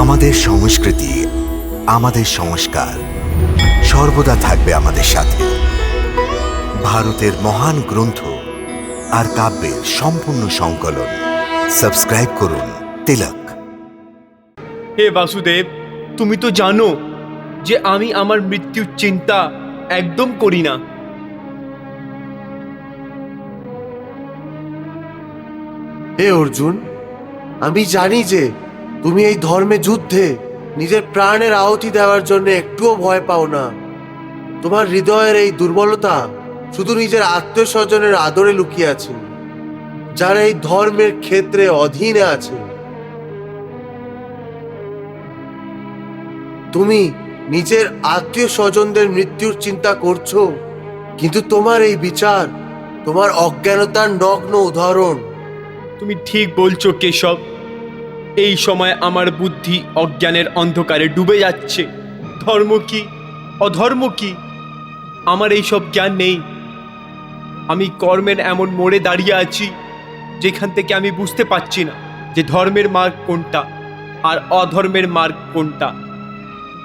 আমাদের সংস্কৃতি, আমাদের সংস্কার সর্বদা থাকবে আমাদের সাথে। ভারতের মহান গ্রন্থ আর কাব্যের সম্পূর্ণ সংকলন। সাবস্ক্রাইব করুন তিলক। হে বাসুদেব, তুমি তো জানো যে আমি আমার মৃত্যুর চিন্তা একদম করি না। হে অর্জুন, আমি জানি যে তুমি এই ধর্মে যুদ্ধে নিজের প্রাণের আহুতি দেওয়ার জন্য একটুও ভয় পাও না। তোমার হৃদয়ের এই দুর্বলতা শুধু নিজের আত্মীয় স্বজনের আদরে লুকিয়ে আছে, যারা এই ধর্মের ক্ষেত্রে অধীনে আছে। তুমি নিজের আত্মীয় স্বজনদের মৃত্যুর চিন্তা করছো, কিন্তু তোমার এই বিচার তোমার অজ্ঞানতার নগ্ন উদাহরণ। তুমি ঠিক বলছো কেশব। এই সময় আমার বুদ্ধি অজ্ঞানের অন্ধকারে ডুবে যাচ্ছে। ধর্ম কি, অধর্ম কি, আমার এই সব জ্ঞান নেই। আমি কর্মের এমন মোড়ে দাঁড়িয়ে আছি যেখান থেকে আমি বুঝতে পারছি না যে ধর্মের মার্গ কোনটা আর অধর্মের মার্গ কোনটা।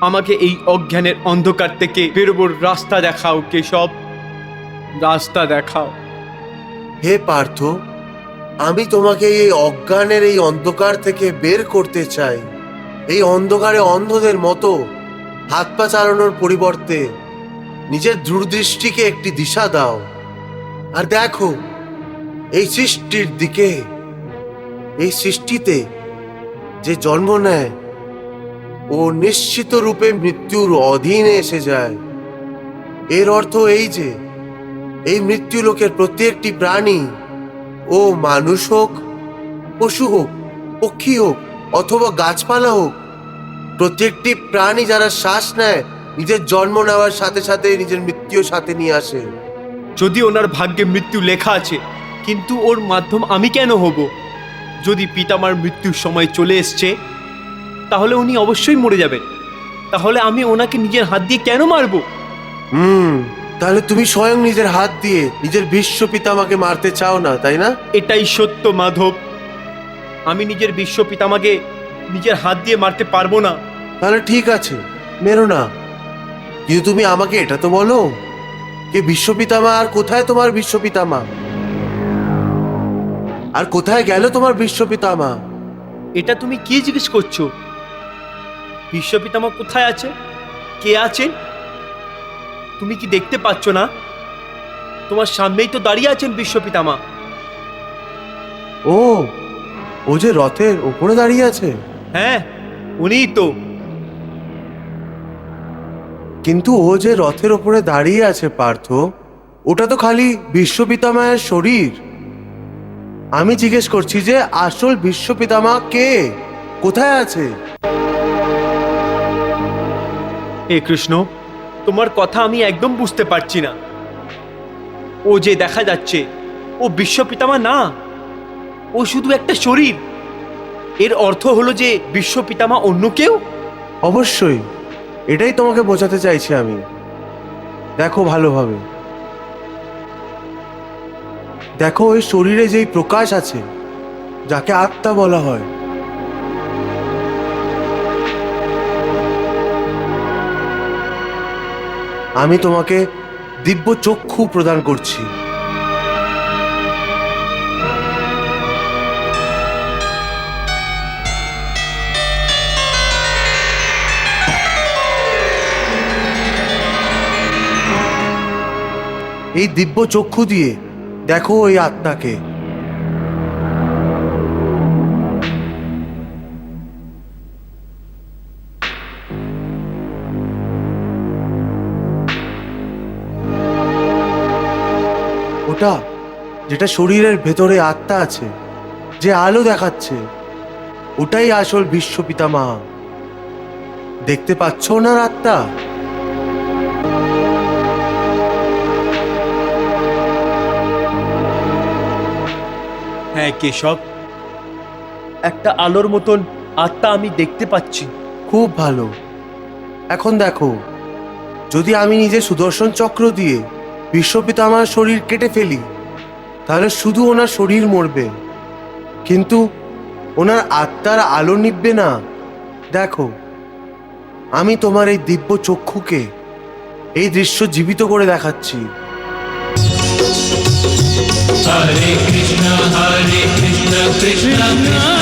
আমাকে এই অজ্ঞানের অন্ধকার থেকে বেরোবার রাস্তা দেখাও কেশব, রাস্তা দেখাও। হে পার্থ, আমি তোমাকে এই অজ্ঞানের এই অন্ধকার থেকে বের করতে চাই। এই অন্ধকারে অন্ধদের মতো হাত পা চালানোর পরিবর্তে নিজের দূরদৃষ্টিকে একটি দিশা দাও আর দেখো এই সৃষ্টির দিকে। এই সৃষ্টিতে যে জন্ম নেয় ও নিশ্চিত রূপে মৃত্যুর অধীনে এসে যায়। এর অর্থ এই যে এই মৃত্যু লোকের প্রত্যেকটি প্রাণী, ও মানুষ হোক, পশু হোক, পক্ষী হোক অথবা গাছপালা হোক, প্রত্যেকটি প্রাণী যারা শ্বাস নেয় নিজের জন্ম নেওয়ার সাথে সাথে নিজের মৃত্যুর সাথে নিয়ে আসে। যদি ওনার ভাগ্যে মৃত্যু লেখা আছে, কিন্তু ওর মাধ্যম আমি কেন হব? যদি পিতামার মৃত্যুর সময় চলে এসছে তাহলে উনি অবশ্যই মরে যাবেন। তাহলে আমি ওনাকে নিজের হাত দিয়ে কেন মারবো? তাহলে তুমি স্বয়ং নিজের হাত দিয়ে নিজের বিশ্ব পিতামাকে মারতে চাও না, তাই না? এটাই সত্য মাধব। আমি নিজের বিশ্ব পিতামাকে নিজের হাত দিয়ে মারতে পারবো না। তাহলে ঠিক আছে, মেরো না। কিন্তু তুমি আমাকে এটা তো বলো, কে বিশ্ব পিতামা আর কোথায় তোমার বিশ্ব পিতামা? আর কোথায় গেল তোমার বিশ্ব পিতামা? এটা তুমি কি জিজ্ঞেস করছো? বিশ্ব পিতামা কোথায় আছে, কে আছেন, তুমি কি দেখতে পাচ্ছ না? তোমার সামনেই তো দাঁড়িয়ে আছেন বিশ্ব পিতামা। ও, ও যে রথের ওপরে দাঁড়িয়ে আছে। হ্যাঁ, উনিই তো। কিন্তু ও যে রথের ওপরে দাঁড়িয়ে আছে পার্থ, ওটা তো খালি বিশ্ব পিতামায়ের শরীর। আমি জিজ্ঞেস করছি যে আসল বিশ্ব পিতামা কে, কোথায় আছে? হে কৃষ্ণ, তোমার কথা আমি একদম বুঝতে পারছি না। ও যে দেখা যাচ্ছে ও বিশ্ব পিতামা না, ও শুধু একটা শরীর। এর অর্থ হলো যে বিশ্ব পিতামা অন্য কেউ? অবশ্যই, এটাই তোমাকে বোঝাতে চাইছি আমি। দেখো ভালোভাবে, দেখো ওই শরীরে যেই প্রকাশ আছে যাকে আত্মা বলা হয়, আমি তোমাকে দিব্য চক্ষু প্রদান করছি। এই দিব্য চক্ষু দিয়ে দেখো ওই আত্মাকে। ওটা যেটা শরীরের ভেতরে আত্মা আছে, যে আলো দেখাচ্ছে, ওটাই আসল বিশ্ব পিতামা। দেখতে পাচ্ছ ওনার আত্মা? হ্যাঁ কেশব, একটা আলোর মতন আত্মা আমি দেখতে পাচ্ছি। খুব ভালো। এখন দেখো, যদি আমি নিজে সুদর্শন চক্র দিয়ে বিশ্ব পিতামার শরীর কেটে ফেলি, তাহলে শুধু ওনার শরীর মরবে, কিন্তু ওনার আত্মার আলো নিভবে না। দেখো, আমি তোমার এই দিব্য চক্ষুকে এই দৃশ্য জীবিত করে দেখাচ্ছি। Hare Krishna, Krishna